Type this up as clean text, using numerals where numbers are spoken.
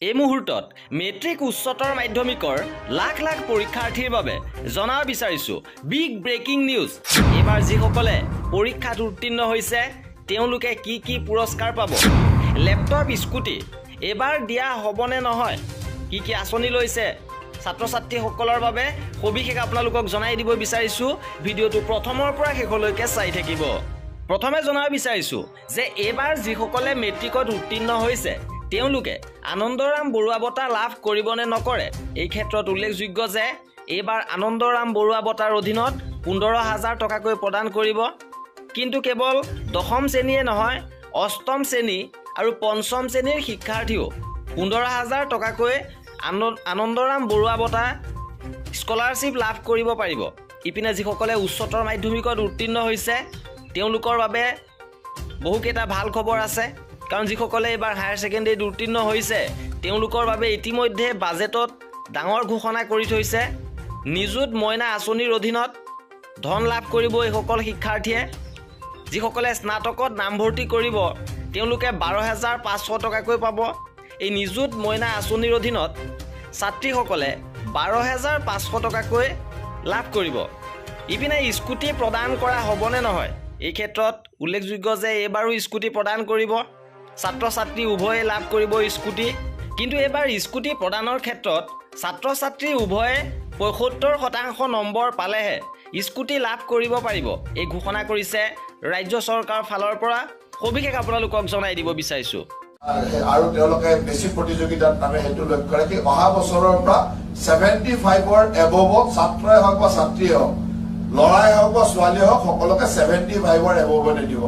এই মুহূৰ্তত মেট্ৰিক উচ্চতৰ মাধ্যমিকৰ লাখ লাখ পৰীক্ষাৰ্থীৰ বাবে জনাব বিচাৰিছো বিগ ব্ৰেকিং নিউজ। এবাৰ যিসকলে পৰীক্ষাত উত্তীৰ্ণ হৈছে তেওঁলোকে কি কি পুৰস্কাৰ পাব, লেপটপ স্কুটি এবাৰ দিয়া হ'বনে নহয়, কি কি আঁচনি লৈছে ছাত্ৰ ছাত্ৰীসকলৰ বাবে সবিশেষ আপোনালোকক জনাই দিব বিচাৰিছো। ভিডিঅ'টো প্ৰথমৰ পৰা শেষলৈকে চাই থাকিব। প্ৰথমে জনাব বিচাৰিছো যে এবাৰ যিসকলে মেট্ৰিকত উত্তীৰ্ণ হৈছে তেওঁলোকে আনন্দৰাম বৰুৱা বঁটা লাভ কৰিবনে নকৰে। এই ক্ষেত্ৰত উল্লেখযোগ্য যে এইবাৰ আনন্দৰাম বৰুৱা বঁটাৰ অধীনত 15,000 টকাকৈ প্ৰদান কৰিব। কিন্তু কেৱল দশম শ্ৰেণীয়ে নহয়, অষ্টম শ্ৰেণী আৰু পঞ্চম শ্ৰেণীৰ শিক্ষাৰ্থীও 15,000 টকাকৈ আনন্দৰাম বৰুৱা বঁটা স্কলাৰশ্বিপ লাভ কৰিব পাৰিব। ইপিনে যিসকলে উচ্চতৰ মাধ্যমিকত উত্তীৰ্ণ হৈছে তেওঁলোকৰ বাবে বহুকেইটা ভাল খবৰ আছে। কাৰণ যিসকলে এইবাৰ হায়াৰ ছেকেণ্ডেৰীত উত্তীৰ্ণ হৈছে তেওঁলোকৰ বাবে ইতিমধ্যে বাজেটত ডাঙৰ ঘোষণা কৰি থৈছে। নিযুত মইনা আঁচনিৰ অধীনত ধন লাভ কৰিব এইসকল শিক্ষাৰ্থীয়ে। যিসকলে স্নাতকত নামভৰ্তি কৰিব তেওঁলোকে 12,500 টকাকৈ পাব। এই নিযুত মইনা আঁচনিৰ অধীনত ছাত্ৰীসকলে 12,500 টকাকৈ লাভ কৰিব। ইপিনে স্কুটি প্ৰদান কৰা হ'বনে নহয়, এই ক্ষেত্ৰত উল্লেখযোগ্য যে এইবাৰো স্কুটি প্ৰদান কৰিব। ছাত্ৰ ছাত্ৰী উভয়ে লাভ কৰিব স্কুটি। কিন্তু এইবাৰ স্কুটি প্ৰদানৰ ক্ষেত্ৰত ছাত্ৰ ছাত্ৰী উভয়ে 75% নম্বৰ পালেহে স্কুটি লাভ কৰিব পাৰিব। এই ঘোষণা কৰিছে ৰাজ্য চৰকাৰৰ ফালৰ পৰা। সবিশেষ আপোনালোকক জনাই দিব বিচাৰিছোঁ। আৰু তেওঁলোকে বেছি প্ৰতিযোগিতাত নামে সেইটো লক্ষ্য ৰাখি অহা বছৰৰ পৰা 75ৰ এবভত ছাত্ৰই হওক বা ছাত্ৰীয়ে হওক, ল'ৰাই হওক বা ছোৱালীয়ে হওক, সকলোকে 75ৰ এবভতে দিব।